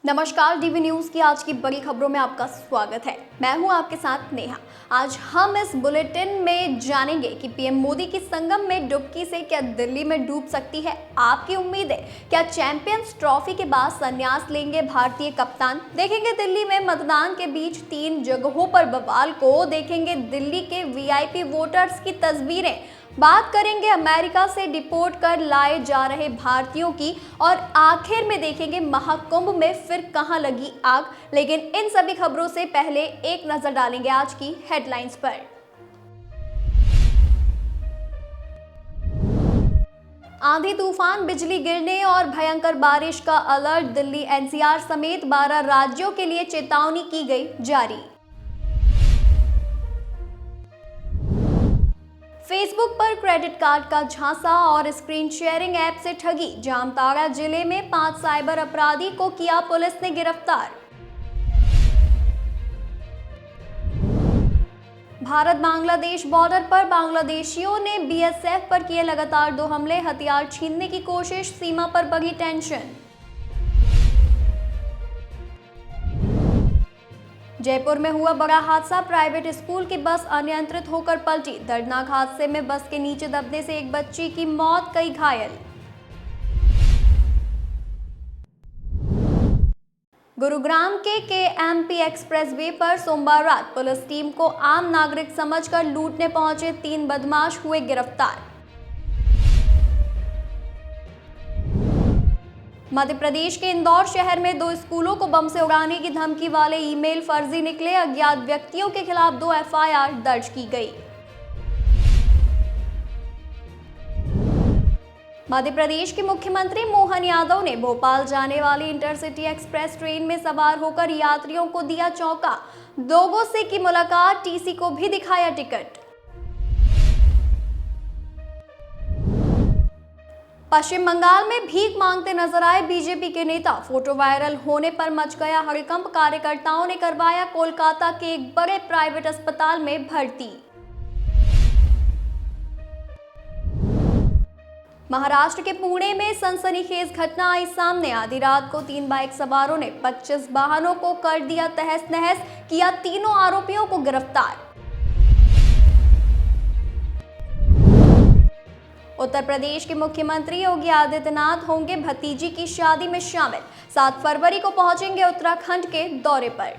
नमस्कार, DV news की आज की बड़ी खबरों में आपका स्वागत है। मैं हूं आपके साथ नेहा। आज हम इस बुलेटिन में जानेंगे कि पीएम मोदी की संगम में डुबकी से क्या दिल्ली में डूब सकती है आपकी उम्मीदें। क्या चैंपियंस ट्रॉफी के बाद संन्यास लेंगे भारतीय कप्तान। देखेंगे दिल्ली में मतदान के बीच 3 जगहों पर बवाल को। देखेंगे दिल्ली के वीआईपी वोटर्स की तस्वीरें। बात करेंगे अमेरिका से डिपोर्ट कर लाए जा रहे भारतीयों की और आखिर में देखेंगे महाकुंभ में फिर कहां लगी आग। लेकिन इन सभी खबरों से पहले एक नजर डालेंगे आज की हेडलाइंस पर। आंधी तूफान, बिजली गिरने और भयंकर बारिश का अलर्ट। दिल्ली एनसीआर समेत 12 राज्यों के लिए चेतावनी की गई जारी। फेसबुक पर क्रेडिट कार्ड का झांसा और स्क्रीन शेयरिंग ऐप से ठगी। जामताड़ा जिले में 5 साइबर अपराधी को किया पुलिस ने गिरफ्तार। भारत बांग्लादेश बॉर्डर पर बांग्लादेशियों ने बीएसएफ पर किए लगातार 2 हमले। हथियार छीनने की कोशिश, सीमा पर बढ़ी टेंशन। जयपुर में हुआ बड़ा हादसा। प्राइवेट स्कूल की बस अनियंत्रित होकर पलटी। दर्दनाक हादसे में बस के नीचे दबने से एक बच्ची की मौत, कई घायल। गुरुग्राम के केएमपी एक्सप्रेसवे पर सोमवार रात पुलिस टीम को आम नागरिक समझकर लूटने पहुंचे 3 बदमाश हुए गिरफ्तार। मध्य प्रदेश के इंदौर शहर में 2 स्कूलों को बम से उड़ाने की धमकी वाले ईमेल फर्जी निकले। अज्ञात व्यक्तियों के खिलाफ 2 एफआईआर दर्ज की गई। मध्य प्रदेश के मुख्यमंत्री मोहन यादव ने भोपाल जाने वाली इंटरसिटी एक्सप्रेस ट्रेन में सवार होकर यात्रियों को दिया चौंका। लोगों से की मुलाकात, टीसी को भी दिखाया टिकट। पश्चिम बंगाल में भीख मांगते नजर आए बीजेपी के नेता। फोटो वायरल होने पर मच गया हड़कंप। कार्यकर्ताओं ने करवाया कोलकाता के एक बड़े प्राइवेट अस्पताल में भर्ती। महाराष्ट्र के पुणे में सनसनीखेज घटना आई सामने। आधी रात को 3 बाइक सवारों ने 25 वाहनों को कर दिया तहस नहस, किया तीनों आरोपियों को गिरफ्तार। उत्तर प्रदेश के मुख्यमंत्री योगी आदित्यनाथ होंगे भतीजी की शादी में शामिल। 7 फरवरी को पहुंचेंगे उत्तराखंड के दौरे पर।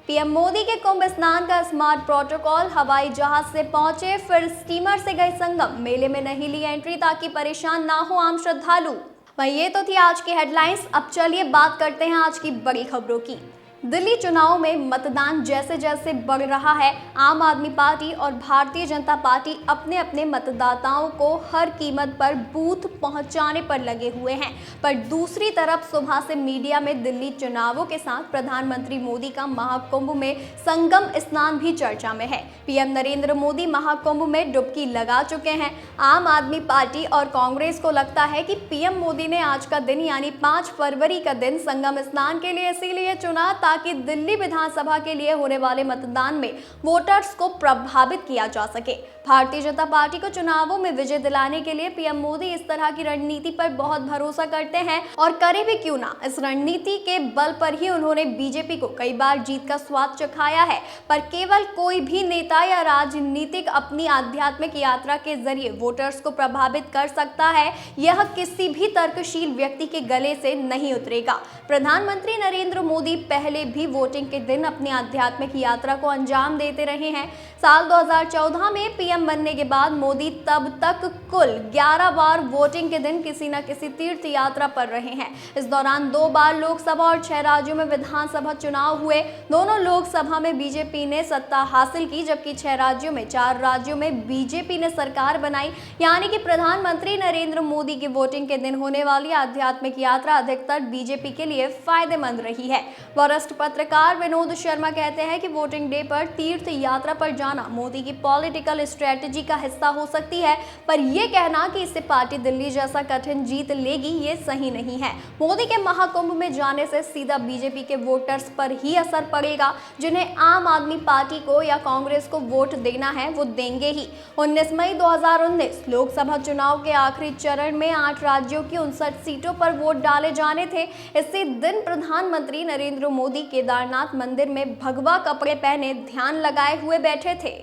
पीएम मोदी के कुंभ स्नान का स्मार्ट प्रोटोकॉल। हवाई जहाज से पहुंचे, फिर स्टीमर से गए संगम। मेले में नहीं ली एंट्री ताकि परेशान ना हो आम श्रद्धालु। वहीं ये तो थी आज की हेडलाइंस। अब चलिए बात करते हैं आज की बड़ी खबरों की। दिल्ली चुनाव में मतदान जैसे जैसे बढ़ रहा है, आम आदमी पार्टी और भारतीय जनता पार्टी अपने अपने मतदाताओं को हर कीमत पर बूथ पहुंचाने पर लगे हुए हैं। पर दूसरी तरफ सुबह से मीडिया में दिल्ली चुनावों के साथ प्रधानमंत्री मोदी का महाकुंभ में संगम स्नान भी चर्चा में है। पीएम नरेंद्र मोदी महाकुंभ में डुबकी लगा चुके हैं। आम आदमी पार्टी और कांग्रेस को लगता है कि पीएम मोदी ने आज का दिन यानी 5 फरवरी का दिन संगम स्नान के लिए इसीलिए चुना ताकि दिल्ली विधानसभा के लिए होने वाले मतदान में वोटर्स को प्रभावित किया जा सके। भारतीय जनता पार्टी को चुनावों में विजय दिलाने के लिए पीएम मोदी इस तरह की रणनीति पर बहुत भरोसा करते हैं और करे भी क्यों ना। इस रणनीति के बल पर ही उन्होंने बीजेपी को कई बार जीत का स्वाद चखाया है। पर केवल कोई भी नेता या राजनीतिक अपनी आध्यात्मिक यात्रा के जरिए वोटर्स को प्रभावित कर सकता है, यह किसी भी तर्कशील व्यक्ति के गले से नहीं उतरेगा। प्रधानमंत्री नरेंद्र मोदी पहले भी वोटिंग के दिन अपनी आध्यात्मिक यात्रा को अंजाम देते रहे हैं। साल 2014 में पीएम बनने के बाद मोदी तब तक कुल 11 बार वोटिंग के दिन किसी न किसी तीर्थ यात्रा पर रहे हैं। इस दौरान 2 बार लोकसभा और 6 राज्यों में विधानसभा चुनाव हुए। दोनों लोकसभा में बीजेपी ने सत्ता हासिल की, जबकि 6 राज्यों में 4 राज्यों में बीजेपी ने सरकार बनाई। यानी कि प्रधानमंत्री नरेंद्र मोदी की वोटिंग के दिन होने वाली आध्यात्मिक यात्रा अधिकतर बीजेपी के लिए फायदेमंद रही है। वरिष्ठ पत्रकार विनोद शर्मा कहते हैं कि वोटिंग डे पर तीर्थ यात्रा पर जाना बढ़ाना मोदी की पॉलिटिकल स्ट्रेटजी का हिस्सा हो सकती है, पर यह कहना कि इससे पार्टी दिल्ली जैसा कठिन जीत लेगी ये सही नहीं है। मोदी के महाकुंभ में जाने से सीधा बीजेपी के वोटर्स पर ही असर पड़ेगा। जिन्हें आम आदमी पार्टी को या कांग्रेस को वोट देना है वो देंगे ही। 19 मई 2019 लोकसभा चुनाव के आखिरी चरण में 8 राज्यों की 59 सीटों पर वोट डाले जाने थे। इसी दिन प्रधानमंत्री नरेंद्र मोदी केदारनाथ मंदिर में भगवा कपड़े पहने ध्यान लगाए हुए बैठे थे।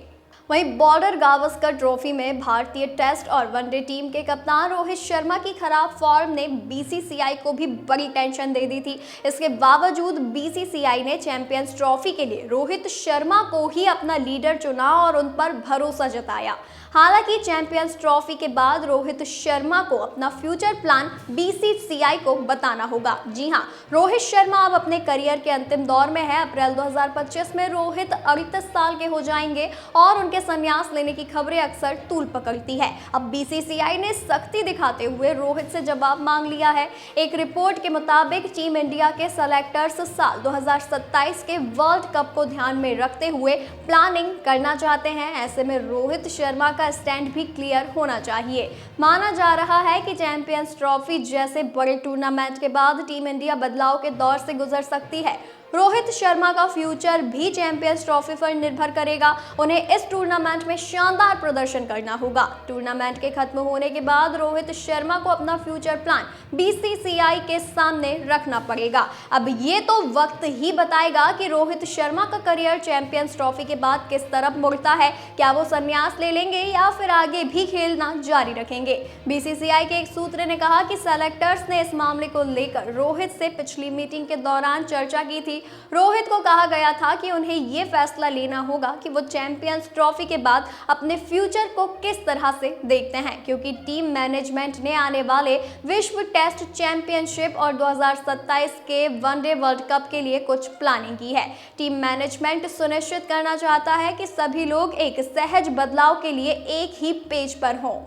वहीं बॉर्डर गावस्कर ट्रॉफी में भारतीय टेस्ट और वनडे टीम के कप्तान रोहित शर्मा की खराब फॉर्म ने बीसीसीआई को भी बड़ी टेंशन दे दी थी। इसके बावजूद बीसीसीआई ने चैंपियंस ट्रॉफी के लिए रोहित शर्मा को ही अपना लीडर चुना और उन पर भरोसा जताया। हालांकि चैंपियंस ट्रॉफी के बाद रोहित शर्मा को अपना फ्यूचर प्लान बीसीसीआई को बताना होगा। जी हां, रोहित शर्मा अब अपने करियर के अंतिम दौर में है। अप्रैल 2025 में रोहित 38 साल के हो जाएंगे और उनके संन्यास लेने की खबरें अक्सर तूल पकड़ती है। अब बीसीसीआई ने सख्ती दिखाते हुए रोहित से जवाब मांग लिया है। एक रिपोर्ट के मुताबिक टीम इंडिया के सेलेक्टर्स साल 2027 के वर्ल्ड कप को ध्यान में रखते हुए प्लानिंग करना चाहते हैं। ऐसे में रोहित शर्मा का स्टैंड भी क्लियर होना चाहिए। माना जा रहा है कि चैंपियंस ट्रॉफी जैसे बड़े टूर्नामेंट के बाद टीम इंडिया बदलाव के दौर से गुजर सकती है। रोहित शर्मा का फ्यूचर भी चैंपियंस ट्रॉफी पर निर्भर करेगा। उन्हें इस टूर्नामेंट में शानदार प्रदर्शन करना होगा। टूर्नामेंट के खत्म होने के बाद रोहित शर्मा को अपना फ्यूचर प्लान बीसीसीआई के सामने रखना पड़ेगा। अब ये तो वक्त ही बताएगा कि रोहित शर्मा का करियर चैंपियंस ट्रॉफी के बाद किस तरफ मुड़ता है। क्या वो संन्यास ले लेंगे या फिर आगे भी खेलना जारी रखेंगे। बीसीसीआई के एक सूत्र ने कहा कि सेलेक्टर्स ने इस मामले को लेकर रोहित से पिछली मीटिंग के दौरान चर्चा की थी। रोहित को कहा गया था कि उन्हें यह फैसला लेना होगा कि वो चैंपियंस ट्रॉफी के बाद अपने फ्यूचर को किस तरह से देखते हैं, क्योंकि टीम मैनेजमेंट ने आने वाले विश्व टेस्ट चैंपियनशिप और 2027 के वनडे वर्ल्ड कप के लिए कुछ प्लानिंग की है। टीम मैनेजमेंट सुनिश्चित करना चाहता है कि सभी लोग एक सहज बदलाव के लिए एक ही पेज पर हों।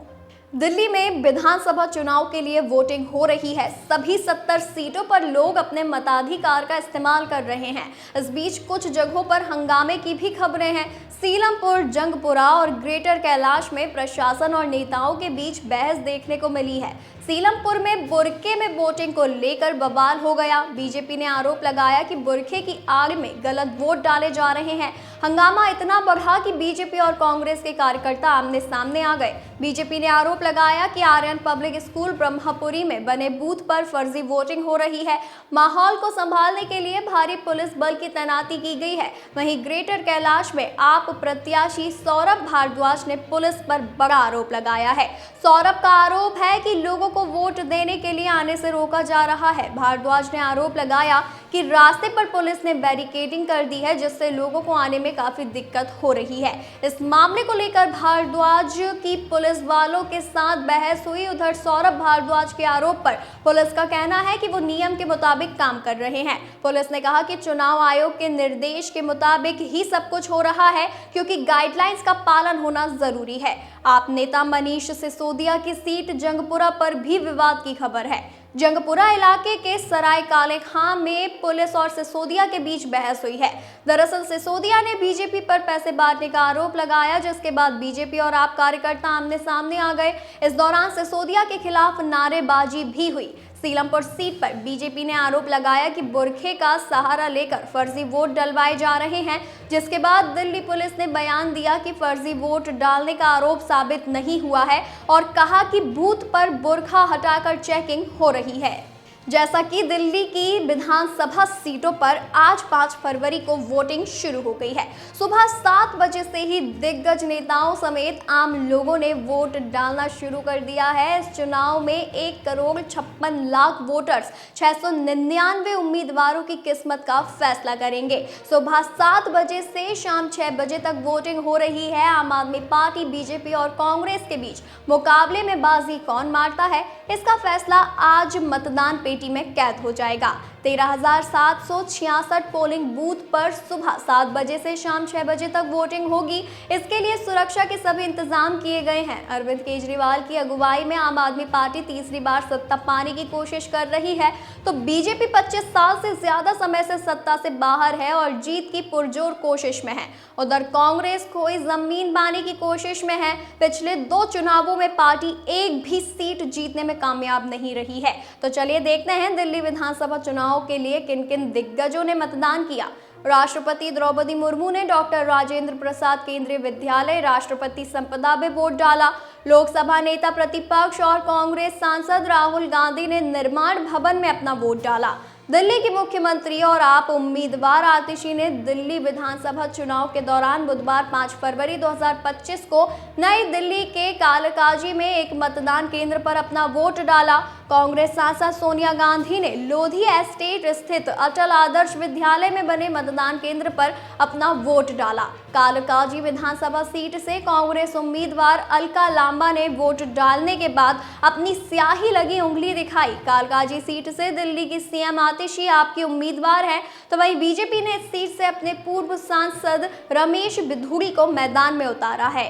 दिल्ली में विधानसभा चुनाव के लिए वोटिंग हो रही है। सभी 70 सीटों पर लोग अपने मताधिकार का इस्तेमाल कर रहे हैं। इस बीच कुछ जगहों पर हंगामे की भी खबरें हैं। सीलमपुर, जंगपुरा और ग्रेटर कैलाश में प्रशासन और नेताओं के बीच बहस देखने को मिली है। सीलमपुर में बुरके में वोटिंग को लेकर बवाल हो गया। बीजेपी ने आरोप लगाया कि बुरके की आड़ में गलत वोट डाले जा रहे हैं। हंगामा इतना बढ़ा कि बीजेपी और कांग्रेस के कार्यकर्ता आमने सामने आ गए। बीजेपी ने आरोप लगाया कि आर्यन पब्लिक स्कूल ब्रह्मपुरी में बने बूथ पर फर्जी वोटिंग हो रही है। माहौल को संभालने के लिए भारी पुलिस बल की तैनाती की गई है। वहीं ग्रेटर कैलाश में आप प्रत्याशी सौरभ भारद्वाज ने पुलिस पर बड़ा आरोप लगाया है। सौरभ का आरोप है कि लोगों को वोट देने के लिए आने से रोका जा रहा है। भारद्वाज ने आरोप लगाया कि रास्ते पर पुलिस ने बैरिकेडिंग कर दी है, जिससे लोगों को आने में काफी दिक्कत हो रही है। इस मामले को लेकर भारद्वाज की पुलिस वालों के साथ बहस हुई। उधर सौरभ भारद्वाज के आरोप पर पुलिस का कहना है कि वो नियम के मुताबिक काम कर रहे हैं। पुलिस ने कहा कि चुनाव आयोग के निर्देश के मुताबिक ही सब कुछ हो रहा है, क्योंकि गाइडलाइंस का पालन होना जरूरी है। आप नेता मनीष सिसोदिया की सीट जंगपुरा पर भी विवाद की खबर है। जंगपुरा इलाके के सराय काले खां में पुलिस और सिसोदिया के बीच बहस हुई है। दरअसल सिसोदिया ने बीजेपी पर पैसे बांटने का आरोप लगाया, जिसके बाद बीजेपी और आप कार्यकर्ता आमने सामने आ गए। इस दौरान सिसोदिया के खिलाफ नारेबाजी भी हुई। सीलमपुर सीट पर बीजेपी ने आरोप लगाया कि बुरखे का सहारा लेकर फर्जी वोट डलवाए जा रहे हैं, जिसके बाद दिल्ली पुलिस ने बयान दिया कि फर्जी वोट डालने का आरोप साबित नहीं हुआ है और कहा कि बूथ पर बुरखा हटाकर चेकिंग हो रही है। जैसा कि दिल्ली की विधानसभा सीटों पर आज 5 फरवरी को वोटिंग शुरू हो गई है। सुबह 7 बजे से ही दिग्गज नेताओं समेत आम लोगों ने वोट डालना शुरू कर दिया है। इस चुनाव में 1,56,00,000 वोटर्स 699 उम्मीदवारों की किस्मत का फैसला करेंगे। सुबह 7 बजे से शाम 6 बजे तक वोटिंग हो रही है। आम आदमी पार्टी, बीजेपी और कांग्रेस के बीच मुकाबले में बाजी कौन मारता है, इसका फैसला आज मतदान पेटी पेटी में कैद हो जाएगा। 13,766 पोलिंग बूथ पर सुबह 7 बजे से शाम 6 बजे तक वोटिंग होगी। इसके लिए सुरक्षा के सभी इंतजाम किए गए हैं। अरविंद केजरीवाल की अगुवाई में आम आदमी पार्टी तीसरी बार सत्ता पाने की कोशिश कर रही है, तो बीजेपी 25 साल से ज्यादा समय से सत्ता से बाहर है और जीत की पुरजोर कोशिश में है। उधर कांग्रेस कोई जमीन पाने की कोशिश में है। पिछले 2 चुनावों में पार्टी एक भी सीट जीतने में कामयाब नहीं रही है। तो चलिए देखते हैं दिल्ली विधानसभा चुनाव के लिए किन किन दिग्गजों ने मतदान किया। राष्ट्रपति द्रौपदी मुर्मू ने डॉक्टर राजेंद्र प्रसाद केंद्रीय विद्यालय राष्ट्रपति संपदा में वोट डाला। लोकसभा नेता प्रतिपक्ष और कांग्रेस सांसद राहुल गांधी ने निर्माण भवन में अपना वोट डाला। दिल्ली की मुख्यमंत्री और आप उम्मीदवार आतिशी ने दिल्ली विधानसभा चुनाव के दौरान बुधवार 5 फरवरी 2025 को नई दिल्ली के कालकाजी में एक मतदान केंद्र पर अपना वोट डाला। कांग्रेस सांसद सोनिया गांधी ने लोधी एस्टेट स्थित अटल आदर्श विद्यालय में बने मतदान केंद्र पर अपना वोट डाला। कालकाजी विधानसभा सीट से कांग्रेस उम्मीदवार अलका लांबा ने वोट डालने के बाद अपनी स्याही लगी उंगली दिखाई। कालकाजी सीट से दिल्ली की सीएम आतिशी आपकी उम्मीदवार है, तो वहीं बीजेपी ने इस सीट से अपने पूर्व सांसद रमेश बिधूड़ी को मैदान में उतारा है।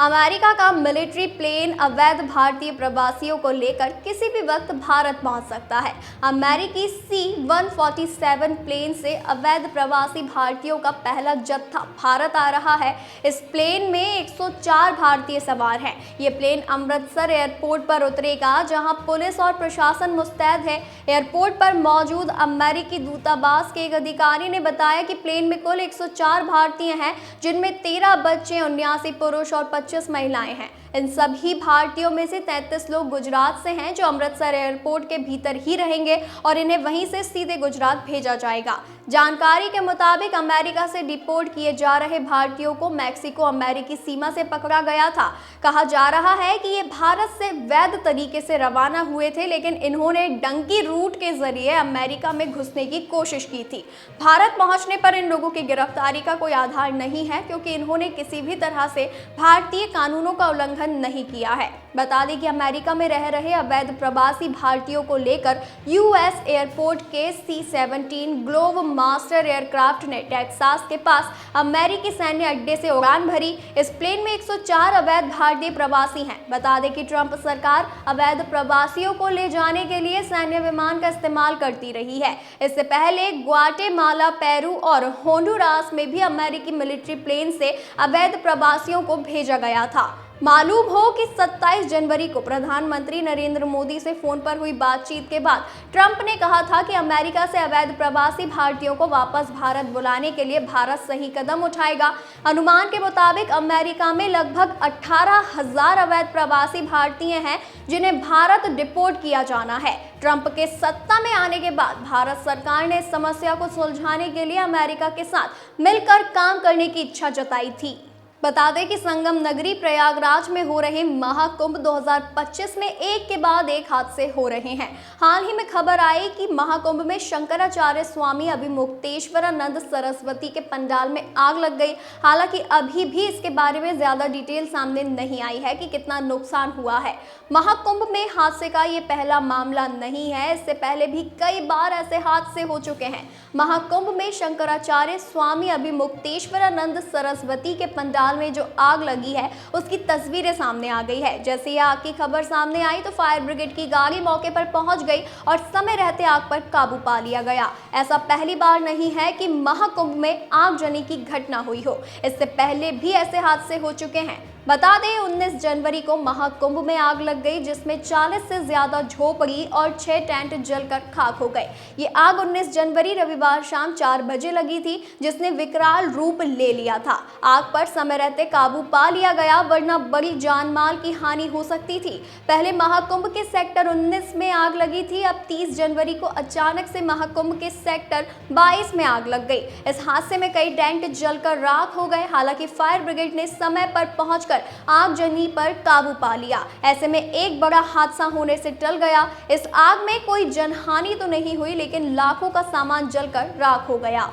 अमेरिका का मिलिट्री प्लेन अवैध भारतीय प्रवासियों को लेकर किसी भी वक्त भारत पहुंच सकता है। अमेरिकी C-147 प्लेन से अवैध प्रवासी भारतीयों का पहला जत्था भारत आ रहा है। इस प्लेन में 104 भारतीय सवार हैं। ये प्लेन अमृतसर एयरपोर्ट पर उतरेगा, जहां पुलिस और प्रशासन मुस्तैद है। एयरपोर्ट पर मौजूद अमेरिकी दूतावास के एक अधिकारी ने बताया कि प्लेन में कुल 104 भारतीय हैं, जिनमें 13 बच्चे, 79 पुरुष और 25 महिलाएं हैं। इन सभी भारतीयों में से 33 लोग गुजरात से हैं, जो अमृतसर एयरपोर्ट के भीतर ही रहेंगे और इन्हें वहीं से सीधे गुजरात भेजा जाएगा। जानकारी के मुताबिक अमेरिका से डिपोर्ट किए जा रहे भारतीयों को मैक्सिको अमेरिकी सीमा से पकड़ा गया था। कहा जा रहा है कि ये भारत से वैध तरीके से रवाना हुए थे, लेकिन इन्होंने डंकी रूट के जरिए अमेरिका में घुसने की कोशिश की थी। भारत पहुंचने पर इन लोगों की गिरफ्तारी का कोई आधार नहीं है, क्योंकि इन्होंने किसी भी तरह से भारतीय कानूनों का उल्लंघन नहीं किया है। बता दें कि अमेरिका में रह रहे अवैध प्रवासी भारतीयों को लेकर यूएस एयरपोर्ट के C-17 ग्लोब मास्टर एयरक्राफ्ट ने टेक्सास के पास अमेरिकी सैन्य अड्डे से उड़ान भरी। इस प्लेन में 104 अवैध भारतीय प्रवासी हैं। बता दें कि ट्रंप सरकार अवैध प्रवासियों को ले जाने के लिए सैन्य विमान का इस्तेमाल करती रही है। इससे पहले ग्वाटेमाला, पेरू और होंडुरास में भी अमेरिकी मिलिट्री प्लेन से अवैध प्रवासियों को भेजा गया था। मालूम हो कि 27 जनवरी को प्रधानमंत्री नरेंद्र मोदी से फोन पर हुई बातचीत के बाद ट्रंप ने कहा था कि अमेरिका से अवैध प्रवासी भारतीयों को वापस भारत बुलाने के लिए भारत सही कदम उठाएगा। अनुमान के मुताबिक अमेरिका में लगभग 18,000 अवैध प्रवासी भारतीय हैं, जिन्हें भारत डिपोर्ट किया जाना है। ट्रंप के सत्ता में आने के बाद भारत सरकार ने इस समस्या को सुलझाने के लिए अमेरिका के साथ मिलकर काम करने की इच्छा जताई थी। बता दें कि संगम नगरी प्रयागराज में हो रहे महाकुंभ 2025 में एक के बाद एक हादसे हो रहे हैं। हाल ही में खबर आई कि महाकुंभ में शंकराचार्य स्वामी अभिमुक्तेश्वरानंद सरस्वती के पंडाल में आग लग गई। हालांकि अभी भी इसके बारे में ज्यादा डिटेल सामने नहीं आई है कि कितना नुकसान हुआ है। महाकुंभ में हादसे का ये पहला मामला नहीं है, इससे पहले भी कई बार ऐसे हादसे हो चुके हैं। महाकुंभ में शंकराचार्य स्वामी अभिमुक्तेश्वरानंद सरस्वती के पंडाल में जो आग लगी है, उसकी तस्वीरें सामने आ गई है। जैसे ही आग की खबर सामने आई तो फायर ब्रिगेड की गाड़ी मौके पर पहुंच गई और समय रहते आग पर काबू पा लिया गया। ऐसा पहली बार नहीं है कि महाकुंभ में आगजनी की घटना हुई हो, इससे पहले भी ऐसे हादसे हो चुके हैं। बता दें 19 जनवरी को महाकुंभ में आग लग गई, जिसमें 40 से ज्यादा झोपड़ी और 6 टेंट जलकर खाक हो गए। ये आग 19 जनवरी रविवार शाम 4 बजे लगी थी, जिसने विकराल रूप ले लिया था। आग पर समय रहते काबू पा लिया गया, वरना बड़ी जानमाल की हानि हो सकती थी। पहले महाकुंभ के सेक्टर 19 में आग लगी थी। अब 30 जनवरी को अचानक से महाकुंभ के सेक्टर 22 में आग लग गई। इस हादसे में कई टेंट जलकर राख हो गए। हालांकि फायर ब्रिगेड ने समय पर पहुंचकर आगजनी पर काबू पा लिया। ऐसे में एक बड़ा हादसा होने से टल गया। इस आग में कोई जनहानि तो नहीं हुई, लेकिन लाखों का सामान जलकर राख हो गया।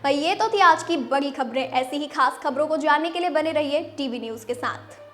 ये तो थी आज की बड़ी खबरें। ऐसी ही खास खबरों को जानने के लिए बने रहिए टीवी न्यूज़ के साथ।